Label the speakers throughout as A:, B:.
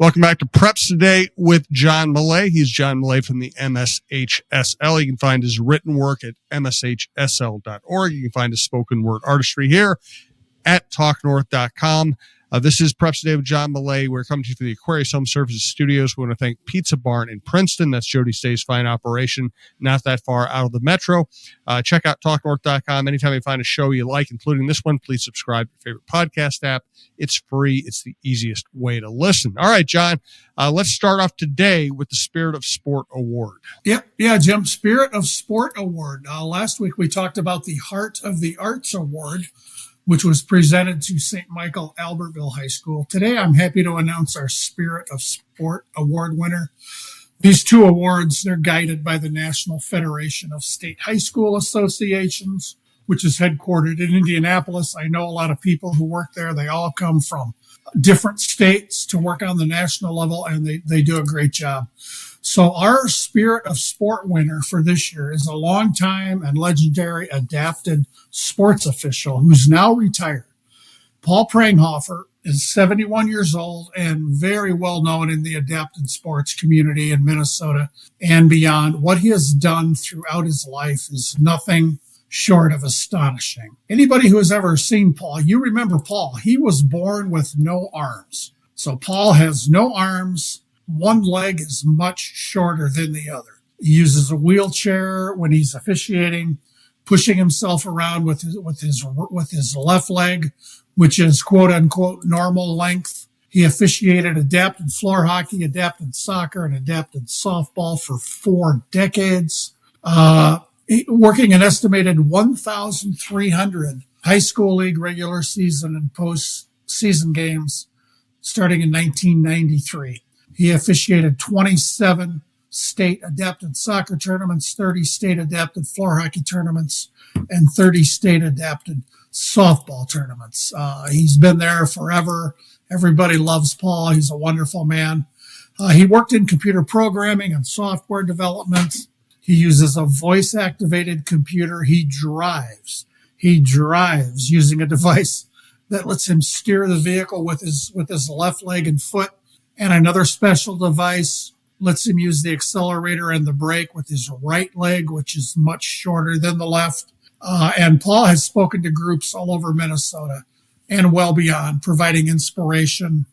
A: Welcome back to Preps Today with John Millea. He's John Millea from the MSHSL. You can find his written work at mshsl.org. You can find his spoken word artistry here at talknorth.com. This is Preps Today with John Millea. We're coming to you from the Aquarius Home Services Studios. We want to thank Pizza Barn in Princeton. That's Jody Stay's fine operation, not that far out of the metro. Check out talknorth.com. Anytime you find a show you like, including this one, please subscribe to your favorite podcast app. It's free. It's the easiest way to listen. All right, John, let's start off today with the Spirit of Sport Award.
B: Yeah, Jim, Spirit of Sport Award. Last week we talked about the Heart of the Arts Award, which was presented to St. Michael Albertville High School. Today, I'm happy to announce our Spirit of Sport Award winner. These two awards, they're guided by the National Federation of State High School Associations, which is headquartered in Indianapolis. I know a lot of people who work there. They all come from different states to work on the national level, and they do a great job. So our Spirit of Sport winner for this year is a longtime and legendary adapted sports official who's now retired. Paul Pranghofer is 71 years old and very well known in the adapted sports community in Minnesota and beyond. What he has done throughout his life is nothing short of astonishing. Anybody who has ever seen Paul, you remember Paul. He was born with no arms. So Paul has no arms. One leg is much shorter than the other. He uses a wheelchair when he's officiating, pushing himself around with his left leg, which is quote unquote normal length. He officiated adapted floor hockey, adapted soccer, and adapted softball for 4 decades, working an estimated 1,300 high school league regular season and postseason games starting in 1993. He officiated 27 state adapted soccer tournaments, 30 state adapted floor hockey tournaments, and 30 state adapted softball tournaments. He's been there forever. Everybody loves Paul. He's a wonderful man. He worked in computer programming and software development. He uses a voice-activated computer. He drives using a device that lets him steer the vehicle with his left leg and foot. And another special device lets him use the accelerator and the brake with his right leg, which is much shorter than the left. And Paul has spoken to groups all over Minnesota and well beyond, providing inspiration.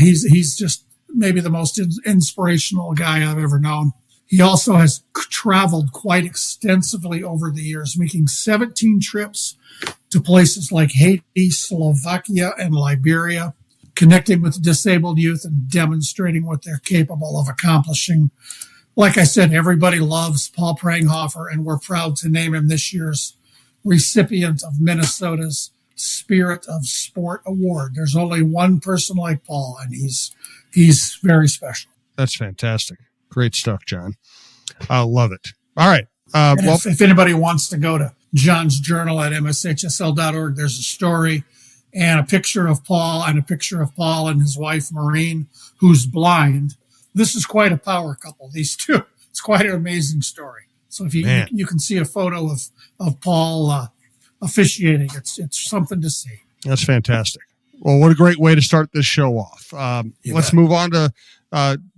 B: He's just maybe the most inspirational guy I've ever known. He also has traveled quite extensively over the years, making 17 trips to places like Haiti, Slovakia, and Liberia, connecting with disabled youth and demonstrating what they're capable of accomplishing. Like I said, everybody loves Paul Pranghofer, and we're proud to name him this year's recipient of Minnesota's Spirit of Sport Award. There's only one person like Paul, and he's very special.
A: That's fantastic. Great stuff, John. I love it. All right.
B: If anybody wants to go to John's journal at mshsl.org, there's a story and a picture of Paul and his wife, Maureen, who's blind. This is quite a power couple, these two. It's quite an amazing story. So if you can see a photo of Paul officiating, it's something to see.
A: That's fantastic. Well, what a great way to start this show off. Let's move on to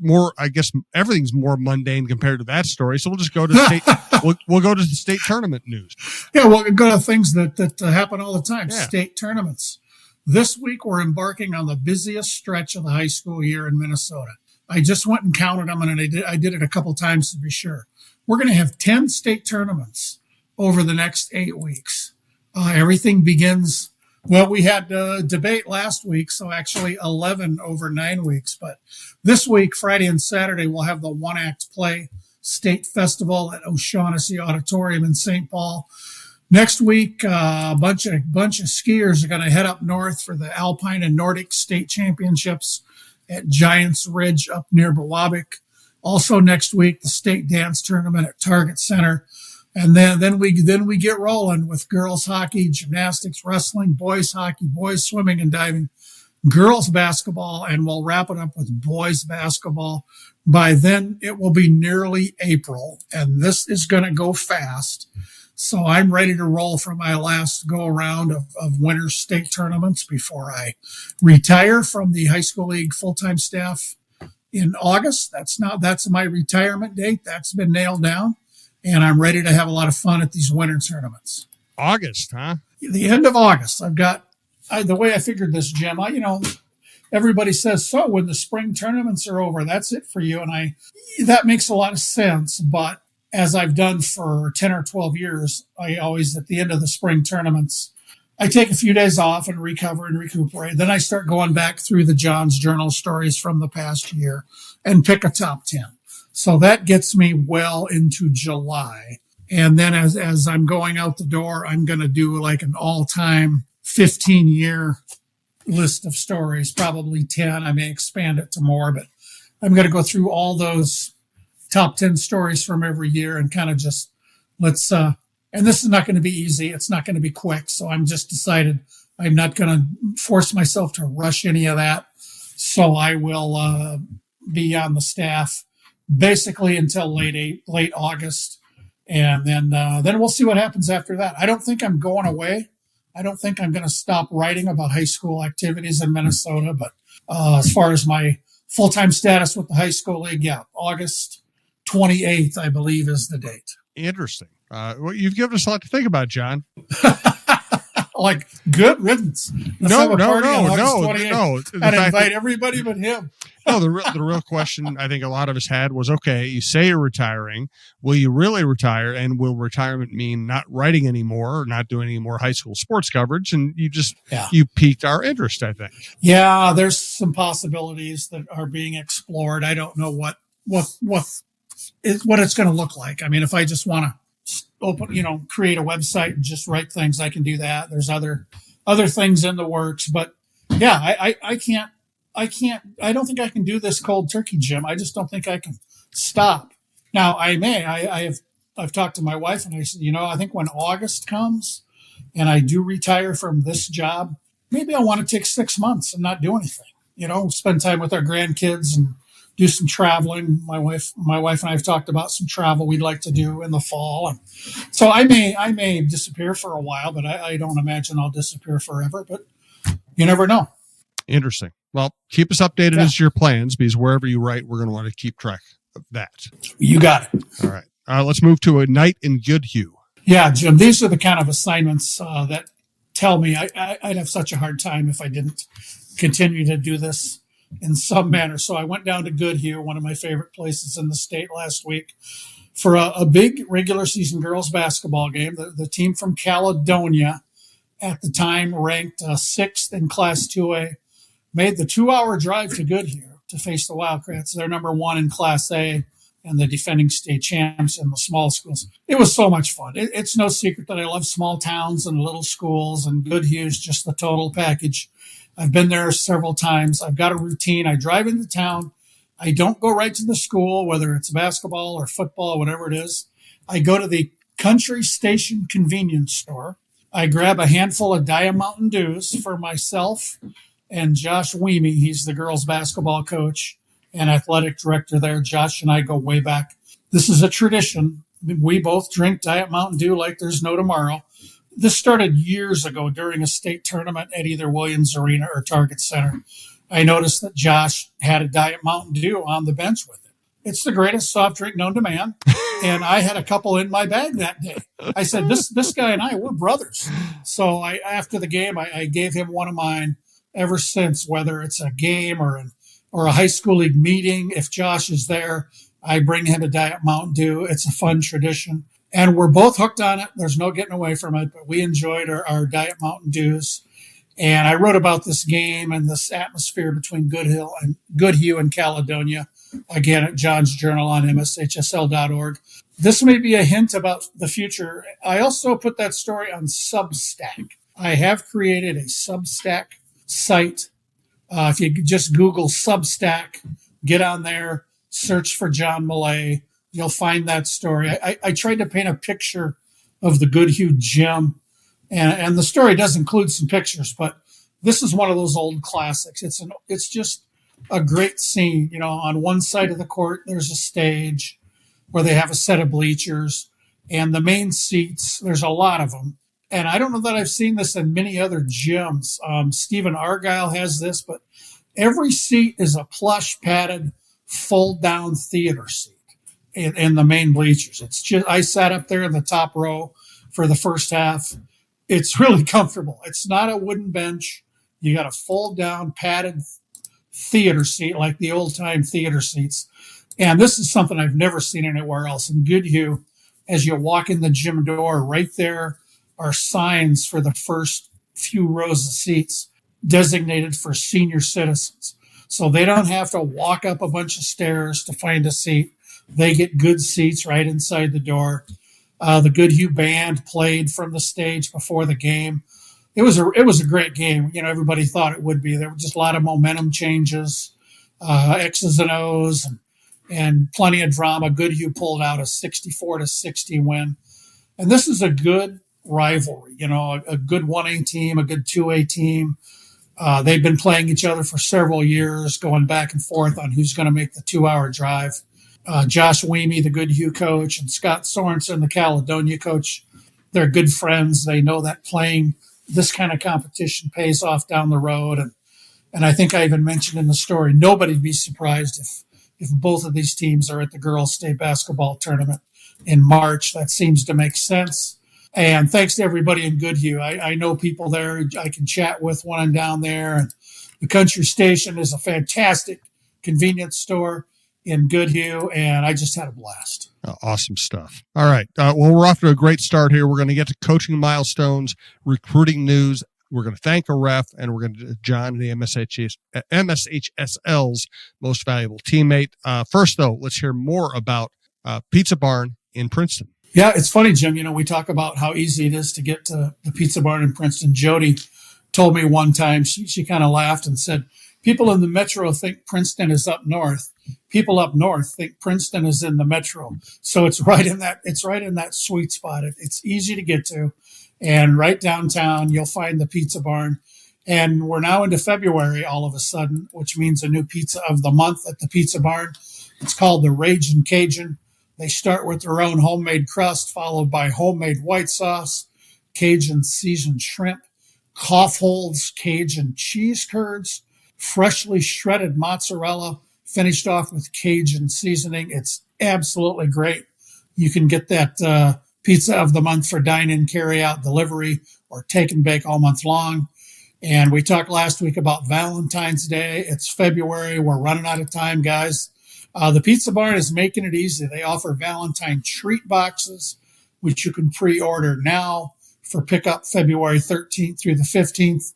A: more, I guess everything's more mundane compared to that story. So we'll just go to state. we'll go to the state tournament news.
B: Yeah, we'll go to things that happen all the time. Yeah. State tournaments. This week, we're embarking on the busiest stretch of the high school year in Minnesota. I just went and counted them, and I did it a couple times to be sure. We're going to have 10 state tournaments over the next 8 weeks. Everything begins, well, we had a debate last week, so actually 11 over 9 weeks. But this week, Friday and Saturday, we'll have the one-act play state festival at O'Shaughnessy Auditorium in St. Paul. Next week, a bunch of skiers are going to head up north for the Alpine and Nordic State Championships at Giants Ridge up near Biwabik. Also next week, the state dance tournament at Target Center. And then we get rolling with girls hockey, gymnastics, wrestling, boys hockey, boys swimming and diving, girls basketball, and we'll wrap it up with boys basketball. By then, it will be nearly April, and this is going to go fast. So I'm ready to roll for my last go around of winter state tournaments before I retire from the high school league full-time staff in August. That's my retirement date. That's been nailed down. And I'm ready to have a lot of fun at these winter tournaments.
A: August, huh?
B: The end of August. The way I figured this, Jim, everybody says, so when the spring tournaments are over, that's it for you. And that makes a lot of sense. But as I've done for 10 or 12 years, I always, at the end of the spring tournaments, I take a few days off and recover and recuperate. Then I start going back through the John's Journal stories from the past year and pick a top 10. So that gets me well into July. And then as I'm going out the door, I'm going to do like an all-time 15-year list of stories, probably 10. I may expand it to more, but I'm going to go through all those top 10 stories from every year and kind of just and this is not going to be easy. It's not going to be quick. So I'm just decided I'm not going to force myself to rush any of that. So I will be on the staff basically until late August. And then we'll see what happens after that. I don't think I'm going away. I don't think I'm going to stop writing about high school activities in Minnesota. But as far as my full-time status with the high school league, yeah, August 28th, I believe, is the date.
A: Interesting. Well, you've given us a lot to think about, John.
B: Like, good riddance.
A: No.
B: I'd invite everybody but him.
A: No, the real question I think a lot of us had was, okay, you say you're retiring. Will you really retire? And will retirement mean not writing anymore or not doing any more high school sports coverage? And you piqued our interest, I think.
B: Yeah, there's some possibilities that are being explored. I don't know what it's going to look like. I mean, if I just want to create a website and just write things, I can do that. There's other things in the works, but yeah, I don't think I can do this cold turkey, Jim. I just don't think I can stop. Now I've talked to my wife and I said, I think when August comes and I do retire from this job, maybe I want to take 6 months and not do anything, spend time with our grandkids and do some traveling. My wife and I have talked about some travel we'd like to do in the fall. And so I may disappear for a while, but I don't imagine I'll disappear forever, but you never know.
A: Interesting. Well, keep us updated as to your plans, because wherever you write, we're going to want to keep track of that.
B: You got it.
A: All right. Let's move to a night in Goodhue.
B: Yeah, Jim, these are the kind of assignments that tell me I'd have such a hard time if I didn't continue to do this in some manner. So I went down to Goodhue, one of my favorite places in the state, last week for a big regular season girls basketball game. The team from Caledonia, at the time ranked sixth in Class 2A, made the 2-hour drive to Goodhue to face the Wildcats. They're number one in Class A and the defending state champs in the small schools. It was so much fun. It's no secret that I love small towns and little schools, and Goodhue is just the total package. I've been there several times. I've got a routine. I drive into town. I don't go right to the school, whether it's basketball or football, whatever it is. I go to the Country Station convenience store. I grab a handful of Diet Mountain Dews for myself and Josh Weemy. He's the girls basketball coach and athletic director there. Josh and I go way back. This is a tradition. We both drink Diet Mountain Dew like there's no tomorrow. This started years ago during a state tournament at either Williams Arena or Target Center. I noticed that Josh had a Diet Mountain Dew on the bench with him. It's the greatest soft drink known to man, and I had a couple in my bag that day. I said, this guy and I, we're brothers. So after the game, I gave him one of mine. Ever since, whether it's a game or a high school league meeting, if Josh is there, I bring him a Diet Mountain Dew. It's a fun tradition. And we're both hooked on it. There's no getting away from it, but we enjoyed our Diet Mountain Dews. And I wrote about this game and this atmosphere between Goodhue and Caledonia, again, at John's Journal on mshsl.org. This may be a hint about the future. I also put that story on Substack. I have created a Substack site. If you just Google Substack, get on there, search for John Millea, you'll find that story. I tried to paint a picture of the Goodhue gym, and the story does include some pictures, but this is one of those old classics. It's just a great scene. On one side of the court, there's a stage where they have a set of bleachers, And the main seats, there's a lot of them. And I don't know that I've seen this in many other gyms. Stephen Argyle has this, but every seat is a plush padded fold down theater seat in the main bleachers. It's just, I sat up there in the top row for the first half. It's really comfortable. It's not a wooden bench. You got a fold down padded theater seat like the old time theater seats. And this is something I've never seen anywhere else. In Goodhue, as you walk in the gym door, right there are signs for the first few rows of seats designated for senior citizens. So they don't have to walk up a bunch of stairs to find a seat. They get good seats right inside the door. The Goodhue band played from the stage before the game. It was a great game. You know, everybody thought it would be. There were just a lot of momentum changes, X's and O's, and plenty of drama. Goodhue pulled out a 64-60 win. And this is a good rivalry, you know, a good 1A team, a good 2A team. They've been playing each other for several years, going back and forth on who's going to make the 2-hour drive. Josh Weemy, the Goodhue coach, and Scott Sorensen, the Caledonia coach, they're good friends. They know that playing this kind of competition pays off down the road. And I think I even mentioned in the story, nobody'd be surprised if both of these teams are at the girls' state basketball tournament in March. That seems to make sense. And thanks to everybody in Goodhue. I know people there I can chat with when I'm down there. And the Country Station is a fantastic convenience store in Goodhue, and I just had a blast.
A: Awesome stuff. All right. Well, we're off to a great start here. We're going to get to coaching milestones, recruiting news. We're going to thank a ref, and we're going to John, the MSHSL's most valuable teammate. First, though, let's hear more about Pizza Barn in Princeton.
B: Yeah, it's funny, Jim. You know, we talk about how easy it is to get to the Pizza Barn in Princeton. Jody told me one time, she kind of laughed and said, people in the metro think Princeton is up north. People up north think Princeton is in the metro. So it's right in that sweet spot. It's easy to get to. And right downtown, you'll find the Pizza Barn. And we're now into February all of a sudden, which means a new pizza of the month at the Pizza Barn. It's called the Ragin' Cajun. They start with their own homemade crust, followed by homemade white sauce, Cajun seasoned shrimp, cough holds, Cajun cheese curds, freshly shredded mozzarella, finished off with Cajun seasoning. It's absolutely great. You can get that pizza of the month for dine-in, carry-out, delivery, or take and bake all month long. And we talked last week about Valentine's Day. It's February. We're running out of time, guys. The Pizza Barn is making it easy. They offer Valentine treat boxes, which you can pre-order now for pickup February 13th through the 15th.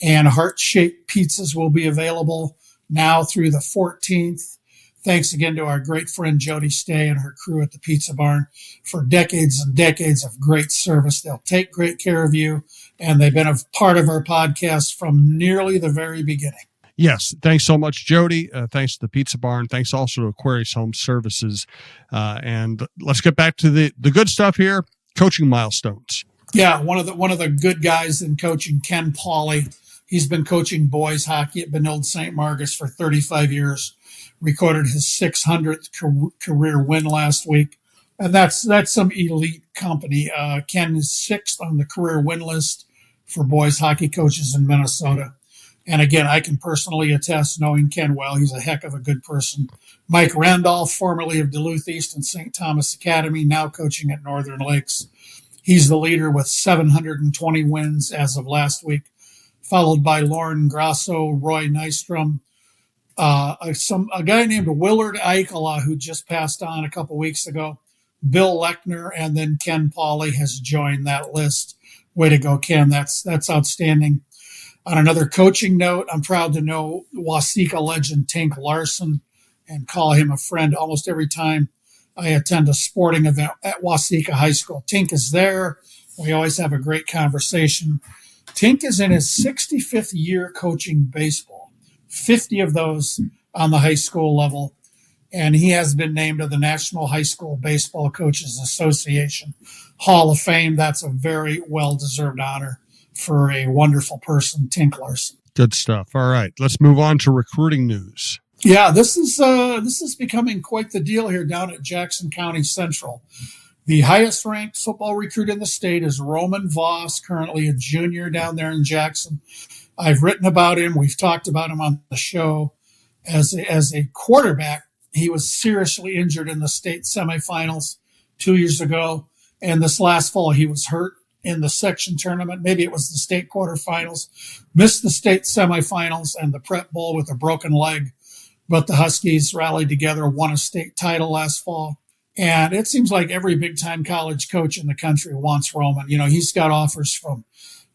B: And heart-shaped pizzas will be available now through the 14th. Thanks again to our great friend Jody Stay and her crew at the Pizza Barn for decades and decades of great service. They'll take great care of you, and they've been a part of our podcast from nearly the very beginning.
A: Yes. Thanks so much, Jody. Thanks to the Pizza Barn. Thanks also to Aquarius Home Services. And let's get back to the good stuff here. Coaching milestones.
B: Yeah. One of the good guys in coaching, Ken Pauley. He's been coaching boys hockey at Benilde St. Margaret's for 35 years, recorded his 600th career win last week. And that's some elite company. Ken is 6th on the career win list for boys hockey coaches in Minnesota. And again, I can personally attest, knowing Ken well, he's a heck of a good person. Mike Randolph, formerly of Duluth East and St. Thomas Academy, now coaching at Northern Lakes. He's the leader with 720 wins as of last week, followed by Lauren Grasso, Roy Nystrom, a guy named Willard Eichela, who just passed on a couple weeks ago, Bill Lechner, and then Ken Pauley has joined that list. Way to go, Ken. That's outstanding. On another coaching note, I'm proud to know Waseca legend Tink Larson and call him a friend almost every time I attend a sporting event at Waseca High School. Tink is there. We always have a great conversation. Tink is in his 65th year coaching baseball, 50 of those on the high school level, and he has been named to the National High School Baseball Coaches Association Hall of Fame. That's a very well-deserved honor for a wonderful person, Tink Larson.
A: Good stuff. All right, let's move on to recruiting news.
B: Yeah, this is becoming quite the deal here down at Jackson County Central. The highest ranked football recruit in the state is Roman Voss, currently a junior down there in Jackson. I've written about him. We've talked about him on the show. As a quarterback, he was seriously injured in the state semifinals 2 years ago. And this last fall, he was hurt in the section tournament. Maybe it was the state quarterfinals, missed the state semifinals and the prep bowl with a broken leg. But the Huskies rallied together, won a state title last fall. And it seems like every big time college coach in the country wants Roman. You know, he's got offers from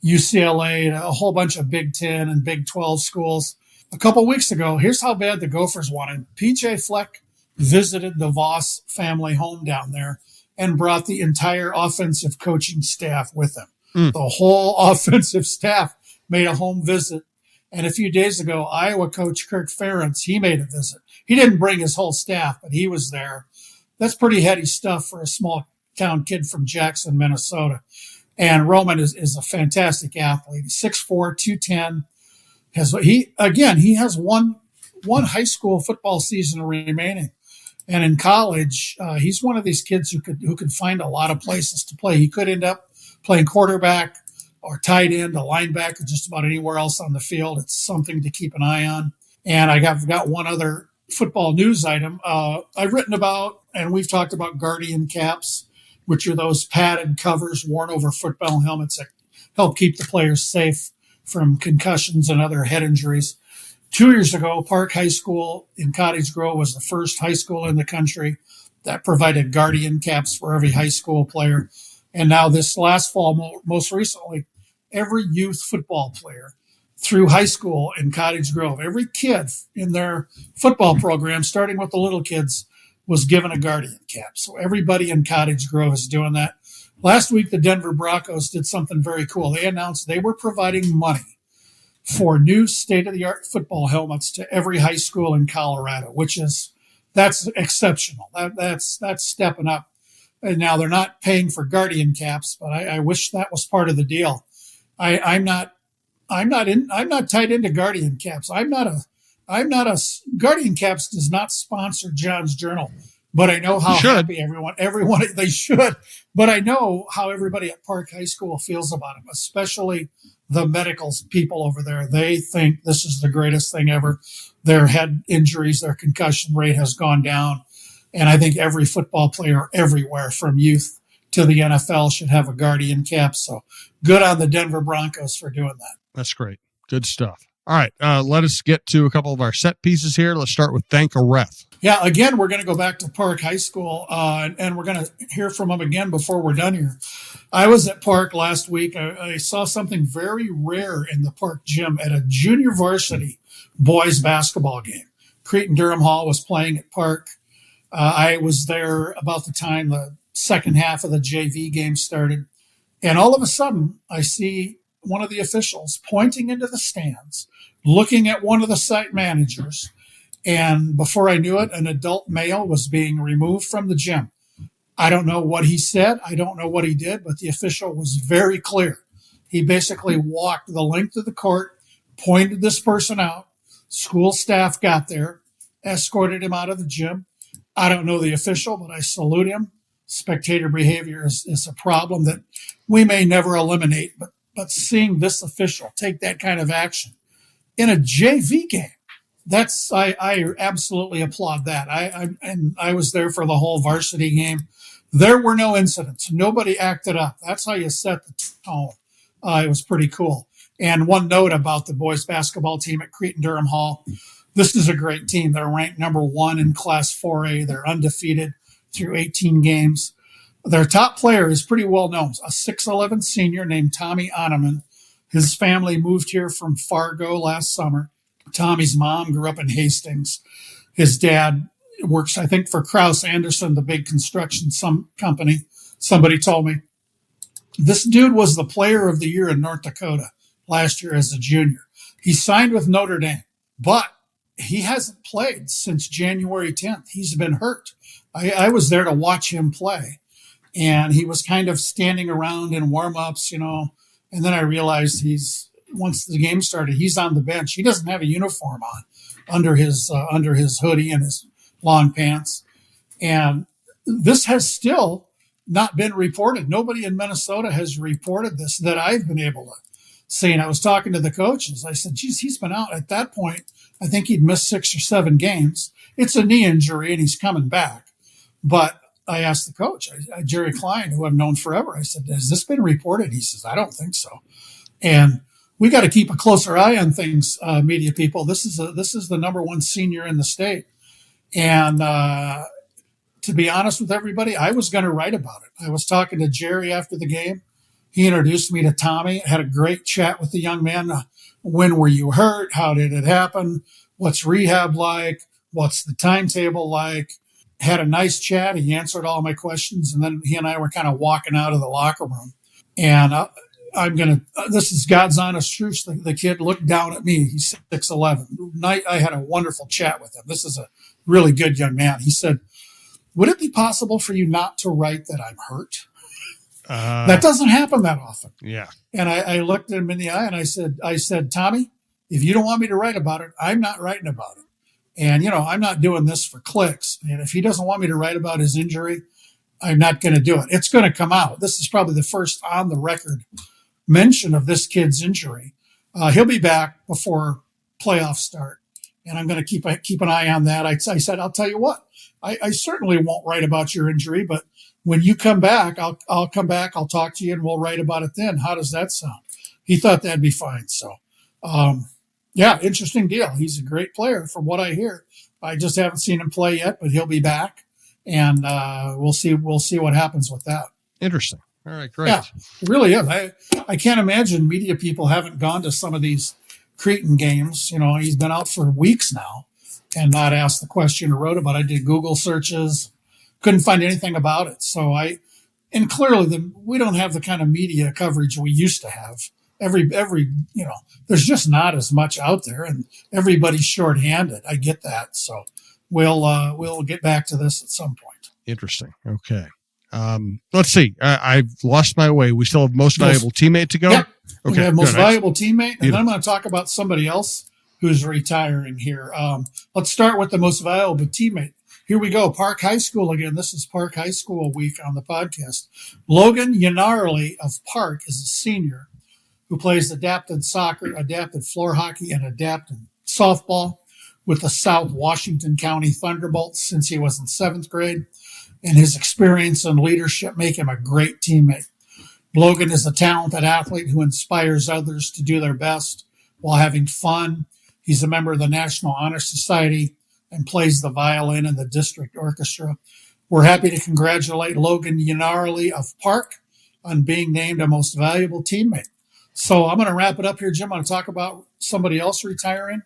B: UCLA to a whole bunch of Big Ten and Big 12 schools. A couple of weeks ago, here's how bad the Gophers wanted. PJ Fleck visited the Voss family home down there and brought the entire offensive coaching staff with him. The whole offensive staff made a home visit. And a few days ago, Iowa coach Kirk Ferentz, he made a visit. He didn't bring his whole staff, but he was there. That's pretty heady stuff for a small town kid from Jackson, Minnesota. And Roman is a fantastic athlete. He's 6'4", 210. He has one high school football season remaining. And in college, he's one of these kids who could find a lot of places to play. He could end up playing quarterback or tight end, a linebacker, just about anywhere else on the field. It's something to keep an eye on. And I've got one other football news item. I've written about, and we've talked about guardian caps, which are those padded covers worn over football helmets that help keep the players safe from concussions and other head injuries. 2 years ago, Park High School in Cottage Grove was the first high school in the country that provided guardian caps for every high school player. And now this last fall, most recently, every youth football player through high school in Cottage Grove, every kid in their football program, starting with the little kids, was given a guardian cap. So everybody in Cottage Grove is doing that. Last week, the Denver Broncos did something very cool. They announced they were providing money for new state-of-the-art football helmets to every high school in Colorado, that's exceptional. That's stepping up. And now they're not paying for guardian caps, but I wish that was part of the deal. I'm not tied into guardian caps. Guardian Caps does not sponsor John's Journal, but I know how happy everyone, they should, but I know how everybody at Park High School feels about them, especially the medical people over there. They think this is the greatest thing ever. Their head injuries, their concussion rate has gone down. And I think every football player everywhere from youth to the NFL should have a guardian cap. So good on the Denver Broncos for doing that.
A: That's great. Good stuff. All right. Let us get to a couple of our set pieces here. Let's start with Thank a Ref.
B: Yeah, again, we're going to go back to Park High School, and we're going to hear from them again before we're done here. I was at Park last week. I saw something very rare in the Park gym at a junior varsity boys basketball game. Cretin-Durham Hall was playing at Park. I was there about the time the second half of the JV game started. And all of a sudden, I see one of the officials pointing into the stands, looking at one of the site managers. And before I knew it, an adult male was being removed from the gym. I don't know what he said. I don't know what he did, but the official was very clear. He basically walked the length of the court, pointed this person out. School staff got there, escorted him out of the gym. I don't know the official, but I salute him. Spectator behavior is a problem that we may never eliminate, but seeing this official take that kind of action in a JV game, I absolutely applaud that. I was there for the whole varsity game. There were no incidents. Nobody acted up. That's how you set the tone. It was pretty cool. And one note about the boys basketball team at Cretin-Durham Hall. This is a great team. They're ranked number 1 in Class 4A. They're undefeated through 18 games. Their top player is pretty well known, a 6'11" senior named Tommy Oneman. His family moved here from Fargo last summer. Tommy's mom grew up in Hastings. His dad works, I think, for Krause Anderson, the big construction company. Somebody told me. This dude was the player of the year in North Dakota last year as a junior. He signed with Notre Dame, but he hasn't played since January 10th. He's been hurt. I was there to watch him play, and he was kind of standing around in warm-ups, and then I realized once the game started, he's on the bench. He doesn't have a uniform on under his hoodie and his long pants. And this has still not been reported. Nobody in Minnesota has reported this that I've been able to see. And I was talking to the coaches. I said, geez, he's been out at that point. I think he'd missed 6 or 7 games. It's a knee injury and he's coming back. But I asked the coach, Jerry Klein, who I've known forever, I said, has this been reported? He says, I don't think so. And we got to keep a closer eye on things, media people. This is the number one senior in the state. And to be honest with everybody, I was going to write about it. I was talking to Jerry after the game. He introduced me to Tommy. I had a great chat with the young man. When were you hurt? How did it happen? What's rehab like? What's the timetable like? Had a nice chat. He answered all my questions. And then he and I were kind of walking out of the locker room. And this is God's honest truth. The kid looked down at me. He's 6'11". I had a wonderful chat with him. This is a really good young man. He said, would it be possible for you not to write that I'm hurt? That doesn't happen that often.
A: Yeah.
B: And I looked him in the eye and I said, Tommy, if you don't want me to write about it, I'm not writing about it. And, I'm not doing this for clicks. And if he doesn't want me to write about his injury, I'm not going to do it. It's going to come out. This is probably the first on the record mention of this kid's injury. He'll be back before playoffs start. And I'm going to keep an eye on that. I said, I'll tell you what, I certainly won't write about your injury, but when you come back, I'll come back, I'll talk to you and we'll write about it then. How does that sound? He thought that'd be fine. So, yeah, interesting deal. He's a great player from what I hear. I just haven't seen him play yet, but he'll be back and, we'll see what happens with that.
A: Interesting. All right, great.
B: Yeah, it really is. I can't imagine media people haven't gone to some of these Cretan games. He's been out for weeks now and not asked the question or wrote about it. I did Google searches, couldn't find anything about it. So and clearly we don't have the kind of media coverage we used to have. Every there's just not as much out there and everybody's shorthanded. I get that. So we'll get back to this at some point.
A: Interesting. Okay. Let's see. I've lost my way. We still have most valuable teammate to go.
B: Yep.
A: Okay.
B: We have most valuable teammate, and then I'm going to talk about somebody else who's retiring here. Let's start with the most valuable teammate. Here we go. Park High School again. This is Park High School week on the podcast. Logan Yanarli of Park is a senior who plays adapted soccer, adapted floor hockey, and adapted softball with the South Washington County Thunderbolts since he was in 7th grade. And his experience and leadership make him a great teammate. Logan is a talented athlete who inspires others to do their best while having fun. He's a member of the National Honor Society and plays the violin in the district orchestra. We're happy to congratulate Logan Yanarli of Park on being named a most valuable teammate. So I'm going to wrap it up here, Jim. I'm going to talk about somebody else retiring.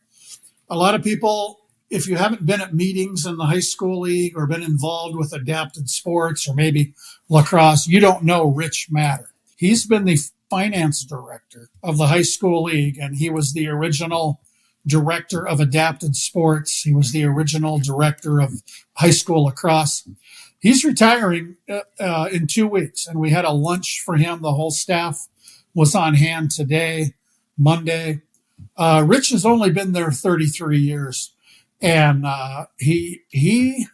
B: A lot of people, if you haven't been at meetings in the high school league or been involved with adapted sports or maybe lacrosse, you don't know Rich Matter. He's been the finance director of the high school league, and he was the original director of adapted sports. He was the original director of high school lacrosse. He's retiring in 2 weeks, and we had a lunch for him. The whole staff was on hand today, Monday. Rich has only been there 33 years. And he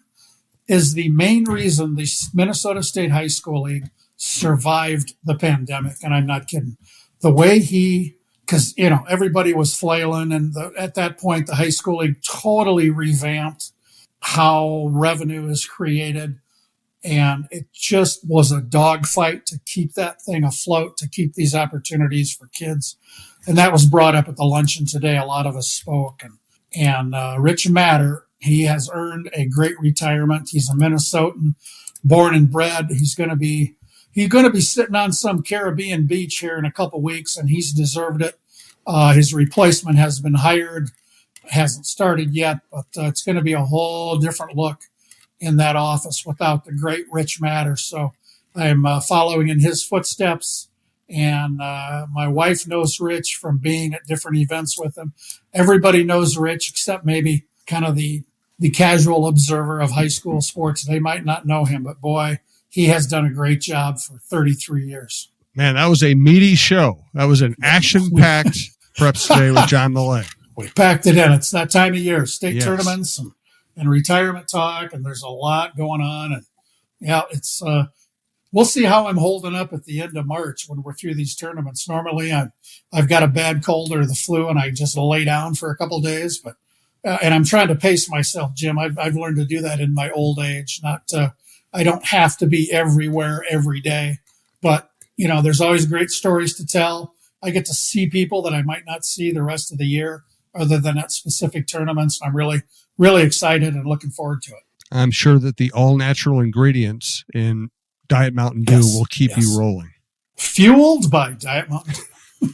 B: is the main reason the Minnesota State High School League survived the pandemic. And I'm not kidding. The way because, everybody was flailing. And at that point, the high school league totally revamped how revenue is created. And it just was a dogfight to keep that thing afloat, to keep these opportunities for kids. And that was brought up at the luncheon today. A lot of us spoke. And Rich Matter, he has earned a great retirement. He's a Minnesotan, born and bred. He's going to be sitting on some Caribbean beach here in a couple weeks, and he's deserved it. His replacement has been hired, hasn't started yet, but it's going to be a whole different look in that office without the great Rich Matter. So I'm following in his footsteps. And my wife knows Rich from being at different events with him. Everybody knows Rich except maybe kind of the casual observer of high school sports. They might not know him, but boy, he has done a great job for 33 years.
A: Man, that was a meaty show. That was an action-packed Preps Today with John Millea.
B: We packed it in. It's that time of year, state tournaments and retirement talk, and there's a lot going on. And yeah, it's we'll see how I'm holding up at the end of March when we're through these tournaments. Normally, I've got a bad cold or the flu, and I just lay down for a couple of days. But and I'm trying to pace myself, Jim. I've learned to do that in my old age. I don't have to be everywhere every day, but there's always great stories to tell. I get to see people that I might not see the rest of the year, other than at specific tournaments. I'm really, really excited and looking forward to it.
A: I'm sure that the all-natural ingredients in Diet Mountain Dew will keep you rolling.
B: Fueled by Diet Mountain Dew.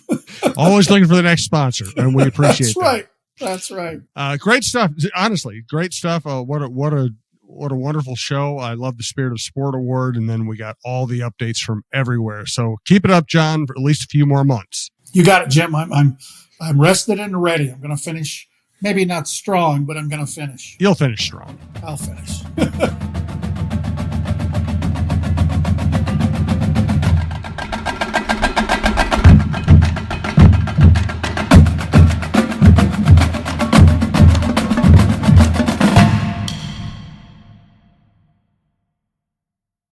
A: Always looking for the next sponsor, and we appreciate that.
B: That's right.
A: Great stuff. Honestly, great stuff. What a wonderful show. I love the Spirit of Sport Award, and then we got all the updates from everywhere. So keep it up, John, for at least a few more months.
B: You got it, Jim. I'm rested and ready. I'm going to finish. Maybe not strong, but I'm going to finish.
A: You'll finish strong.
B: I'll finish.